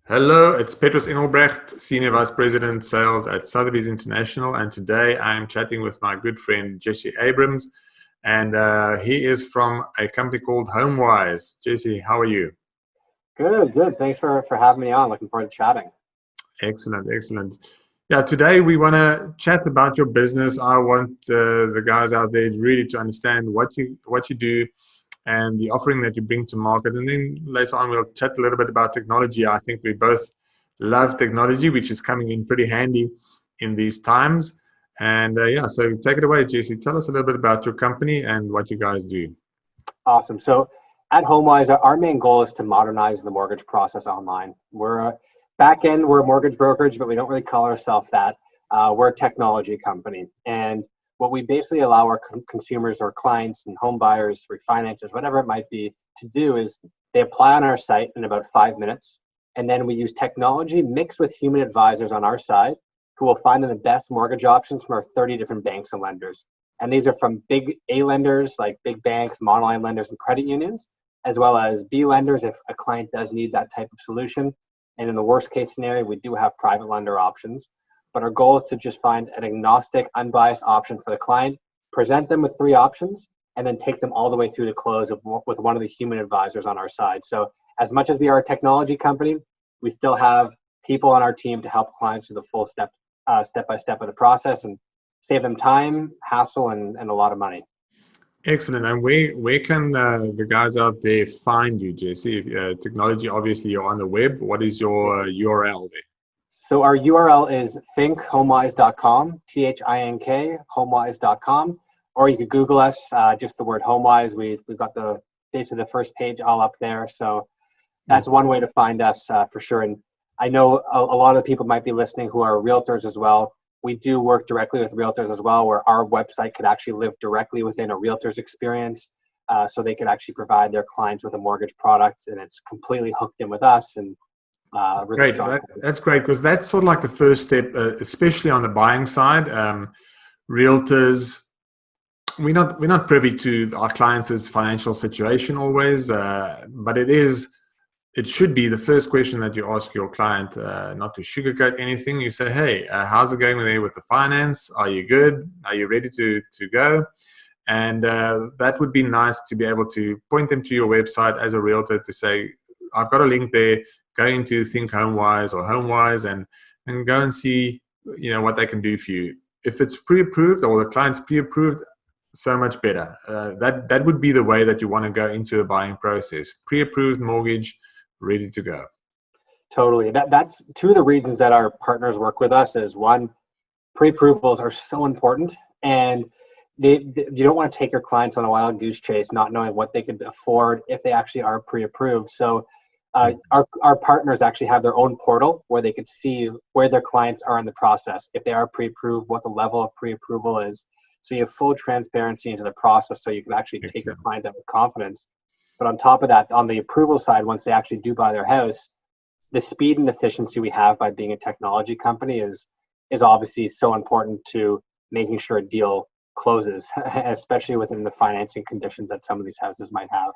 Hello, it's Petrus, Senior Vice President Sales at Sotheby's International, and today I'm chatting with my good friend Jesse Abrams, and he is from a company called Homewise. Jesse, how are you? Good, good. Thanks for having me on. Looking forward to chatting. Excellent, excellent. Yeah, today we want to chat about your business. I want the guys out there really to understand what you do and the offering that you bring to market. And then later on, we'll chat a little bit about technology. I think we both love technology, which is coming in pretty handy in these times. And yeah, so take it away, JC. Tell us a little bit about your company and what you guys do. Awesome. So at HomeWise, our main goal is to modernize the mortgage process online. We're a back end, we're a mortgage brokerage, but we don't really call ourselves that. We're a technology company. And what we basically allow our consumers or clients and home buyers, refinancers, whatever it might be, to do is they apply on our site in about 5 minutes. And then we use technology mixed with human advisors on our side who will find them the best mortgage options from our 30 different banks and lenders. And these are from big A lenders like big banks, monoline lenders, and credit unions, as well as B lenders if a client does need that type of solution. And in the worst case scenario, we do have private lender options. But our goal is to just find an agnostic, unbiased option for the client, present them with three options, and then take them all the way through to close with one of the human advisors on our side. So as much as we are a technology company, we still have people on our team to help clients through the full step by step of the process and save them time, hassle, and a lot of money. Excellent. And where can the guys out there find you, Jesse? Technology, obviously, you're on the web. What is your URL there? So our URL is thinkhomewise.com, THINK, homewise.com, or you could Google us, just the word Homewise. We've got the basically the first page all up there. So that's one way to find us for sure. And I know a lot of people might be listening who are realtors as well. We do work directly with realtors as well, where our website could actually live directly within a realtor's experience. So they could actually provide their clients with a mortgage product, and it's completely hooked in with us. And really Great. strong. That's great because that's sort of like the first step, especially on the buying side. Realtors, we're not privy to our clients' financial situation always, but it should be the first question that you ask your client, not to sugarcoat anything. You say, hey, how's it going there with the finance? Are you good? Are you ready to go? And that would be nice to be able to point them to your website as a realtor to say, I've got a link there, go into Think Homewise or Homewise and go and see what they can do for you. If it's pre-approved or the client's pre-approved, so much better. That would be the way that you want to go into a buying process. Pre-approved mortgage, ready to go. Totally. That's two of the reasons that our partners work with us is one, pre-approvals are so important, and you don't want to take your clients on a wild goose chase, not knowing what they could afford if they actually are pre-approved. So our partners actually have their own portal where they could see where their clients are in the process, if they are pre-approved, what the level of pre-approval is. So you have full transparency into the process so you can actually take your client out with confidence. But on top of that, on the approval side, once they actually do buy their house, the speed and efficiency we have by being a technology company is obviously so important to making sure a deal closes, especially within the financing conditions that some of these houses might have.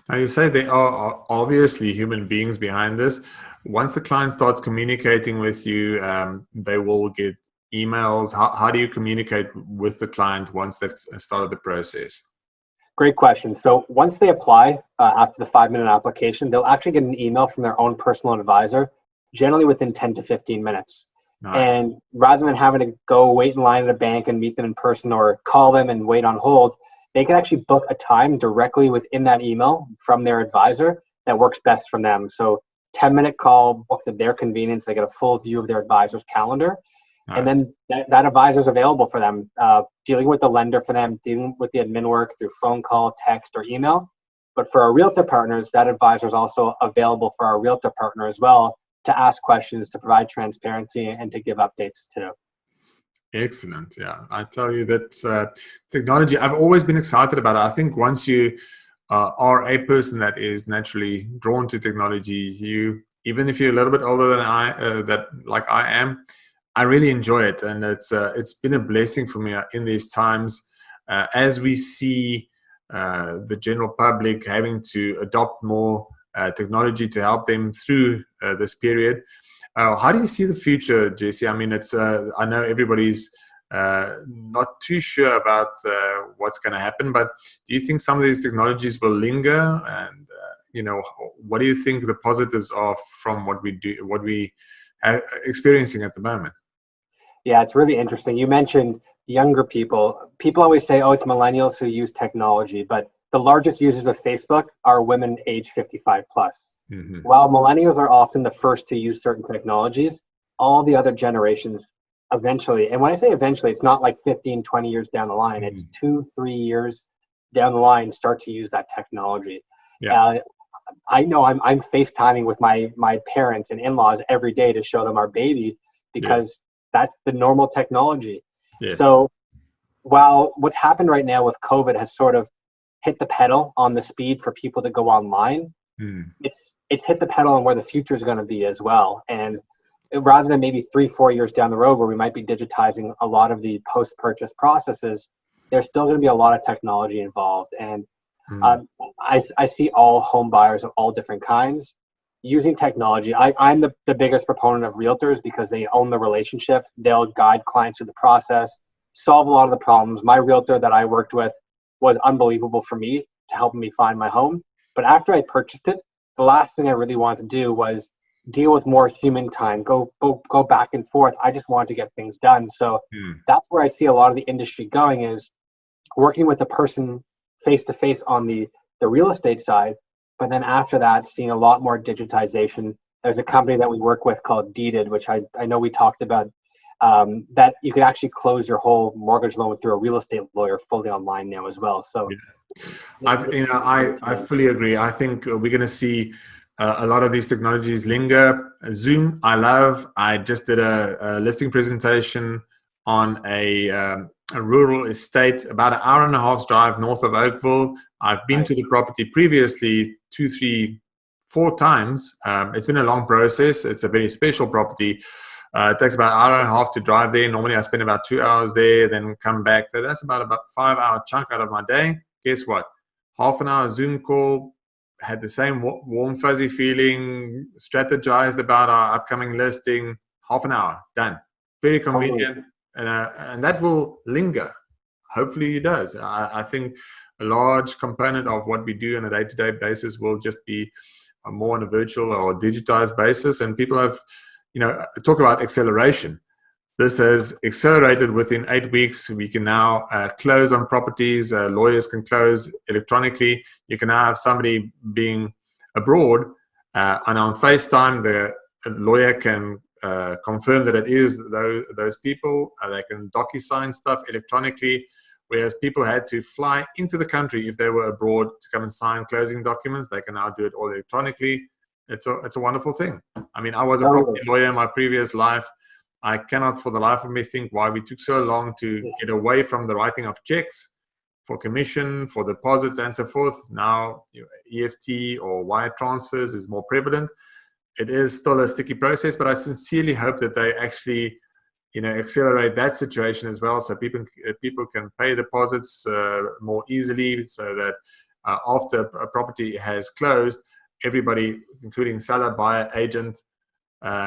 Now, you say there are obviously human beings behind this. Once the client starts communicating with you, they will get emails. How do you communicate with the client once they've started the process? Great question. So once they apply after the 5-minute application, they'll actually get an email from their own personal advisor, generally within 10 to 15 minutes. Nice. And rather than having to go wait in line at a bank and meet them in person or call them and wait on hold, they can actually book a time directly within that email from their advisor that works best for them. So 10-minute call booked at their convenience. They get a full view of their advisor's calendar. Nice. And then that advisor is available for them, dealing with the lender for them, dealing with the admin work through phone call, text, or email. But for our realtor partners, that advisor is also available for our realtor partner as well to ask questions, to provide transparency, and to give updates too. Excellent. Yeah, I tell you that technology, I've always been excited about it. I think once you are a person that is naturally drawn to technology, even if you're a little bit older than like I am, I really enjoy it, and it's been a blessing for me in these times as we see the general public having to adopt more technology to help them through this period. How do you see the future, Jesse? I mean, it's I know everybody's not too sure about what's going to happen, but do you think some of these technologies will linger? And what do you think the positives are from what we are experiencing at the moment? Yeah, it's really interesting. You mentioned younger people. People always say, oh, it's millennials who use technology, but the largest users of Facebook are women age 55 plus. Mm-hmm. While millennials are often the first to use certain technologies, all the other generations eventually, and when I say eventually, it's not like 15, 20 years down the line, it's 2-3 years down the line, start to use that technology. Yeah. I know I'm FaceTiming with my parents and in-laws every day to show them our baby because that's the normal technology. Yes. So while what's happened right now with COVID has sort of hit the pedal on the speed for people to go online, it's hit the pedal on where the future is going to be as well. And rather than maybe 3-4 years down the road where we might be digitizing a lot of the post-purchase processes, there's still going to be a lot of technology involved. And I see all home buyers of all different kinds using technology. I'm the biggest proponent of realtors because they own the relationship. They'll guide clients through the process, solve a lot of the problems. My realtor that I worked with was unbelievable for me to help me find my home. But after I purchased it, the last thing I really wanted to do was deal with more human time, go back and forth. I just wanted to get things done. So that's where I see a lot of the industry going, is working with a person face-to-face on the real estate side. But then after that, seeing a lot more digitization. There's a company that we work with called Deeded, which I know we talked about, that you could actually close your whole mortgage loan through a real estate lawyer fully online now as well. So I fully agree. I think we're going to see a lot of these technologies linger. Zoom, I love. I just did a listing presentation on a rural estate, about an hour and a half's drive north of Oakville. I've been to the property previously 2, 3, 4 times. It's been a long process. It's a very special property. It takes about an hour and a half to drive there. Normally I spend about 2 hours there, then come back. So that's about 5-hour chunk out of my day. Guess what? Half an hour Zoom call, had the same warm, fuzzy feeling, strategized about our upcoming listing. Half an hour, done. Very convenient. And that will linger. Hopefully it does. I think a large component of what we do on a day-to-day basis will just be more on a virtual or digitized basis. And people have, talk about acceleration. This has accelerated within 8 weeks. We can now close on properties. Lawyers can close electronically. You can now have somebody being abroad and on FaceTime, the lawyer can confirm that it is those people. They can DocuSign stuff electronically, whereas people had to fly into the country if they were abroad to come and sign closing documents. They can now do it all electronically. It's a wonderful thing. I mean, I was a property lawyer in my previous life. I cannot for the life of me think why we took so long to get away from the writing of checks for commission, for deposits, and so forth. Now, EFT or wire transfers is more prevalent. It is still a sticky process, but I sincerely hope that they actually, accelerate that situation as well, so people can pay deposits more easily, so that after a property has closed, everybody, including seller, buyer, agent,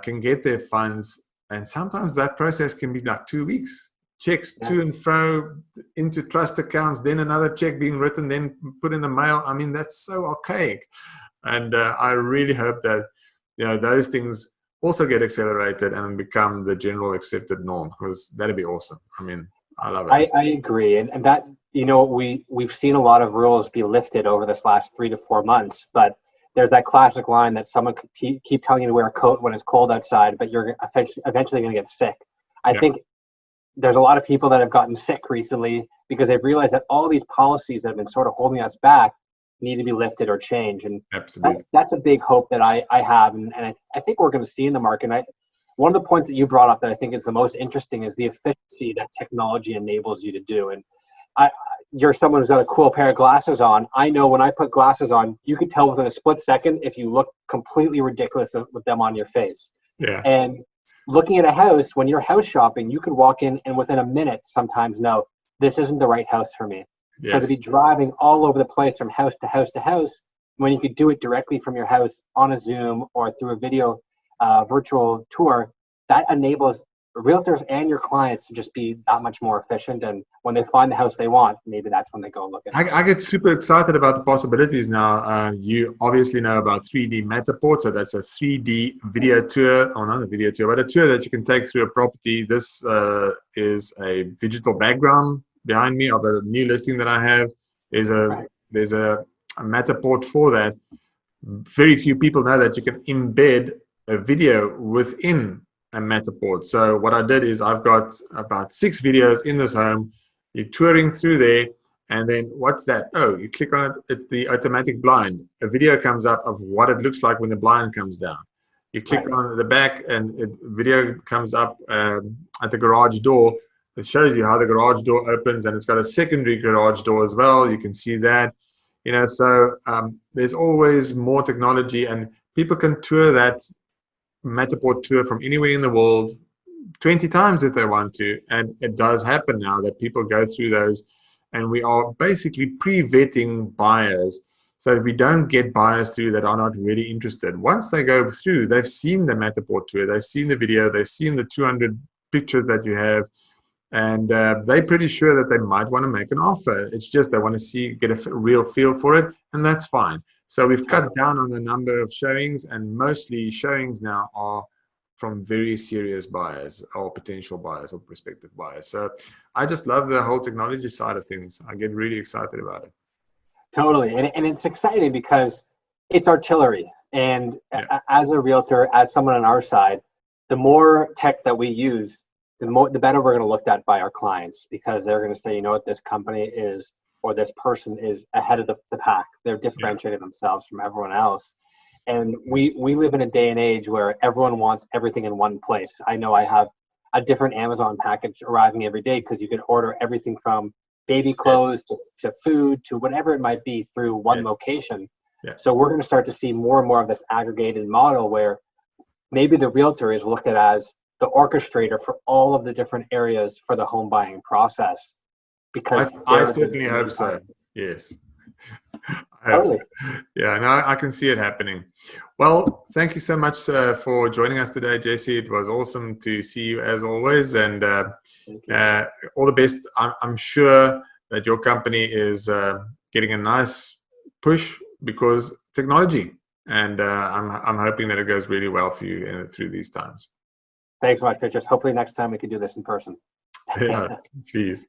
can get their funds. And sometimes that process can be like 2 weeks. Checks to and fro into trust accounts, then another check being written, then put in the mail. I mean, that's so archaic. And I really hope that those things also get accelerated and become the general accepted norm, because that'd be awesome. I mean, I love it. I agree. And that, we've seen a lot of rules be lifted over this last 3 to 4 months, but there's that classic line that someone could keep telling you to wear a coat when it's cold outside, but you're eventually going to get sick. I think there's a lot of people that have gotten sick recently because they've realized that all these policies that have been sort of holding us back need to be lifted or changed. And that's a big hope that I have. And I think we're going to see in the market. And one of the points that you brought up that I think is the most interesting is the efficiency that technology enables you to do. And you're someone who's got a cool pair of glasses on. I know when I put glasses on, you could tell within a split second if you look completely ridiculous with them on your face. Yeah. And looking at a house, when you're house shopping, you could walk in and within a minute sometimes know, this isn't the right house for me. Yes. So to be driving all over the place from house to house to house when you could do it directly from your house on a Zoom or through a video virtual tour, that enables realtors and your clients to just be that much more efficient. And when they find the house they want, maybe that's when they go look at it. I get super excited about the possibilities now. You obviously know about 3D Matterport, so that's a 3D video tour, or not a video tour, but a tour that you can take through a property. This is a digital background behind me of a new listing that I have. There's a Matterport for that. Very few people know that you can embed a video within a Matterport. So what I did is I've got about 6 videos in this home. You're touring through there, and then what's that? Oh, you click on it, it's the automatic blind. A video comes up of what it looks like when the blind comes down. You click on the back, and video comes up at the garage door. It shows you how the garage door opens, and it's got a secondary garage door as well. You can see that. So there's always more technology, and people can tour that Matterport tour from anywhere in the world 20 times if they want to. And it does happen now that people go through those, and we are basically pre-vetting buyers so that we don't get buyers through that are not really interested. Once they go through, they've seen the Matterport tour, they've seen the video, they've seen the 200 pictures that you have, and they're pretty sure that they might want to make an offer. It's just they want to get a real feel for it, and that's fine. So we've cut down on the number of showings, and mostly showings now are from very serious buyers or potential buyers or prospective buyers. So I just love the whole technology side of things. I get really excited about it. Totally. And it's exciting because it's artillery. And as a realtor, as someone on our side, the more tech that we use, the better we're going to look at by our clients, because they're going to say, you know what, this company is, or this person is ahead of the pack. They're differentiating themselves from everyone else. And we live in a day and age where everyone wants everything in one place. I know I have a different Amazon package arriving every day because you can order everything from baby clothes to food to whatever it might be through one location. So we're going to start to see more and more of this aggregated model where maybe the realtor is looked at as the orchestrator for all of the different areas for the home buying process. Because I certainly hope so. Yes. Totally. Yeah, no, I can see it happening. Well, thank you so much for joining us today, Jesse. It was awesome to see you as always, and all the best. I'm sure that your company is getting a nice push because technology, and I'm hoping that it goes really well for you through these times. Thanks so much, Petrus. Hopefully next time we can do this in person. Yeah, please.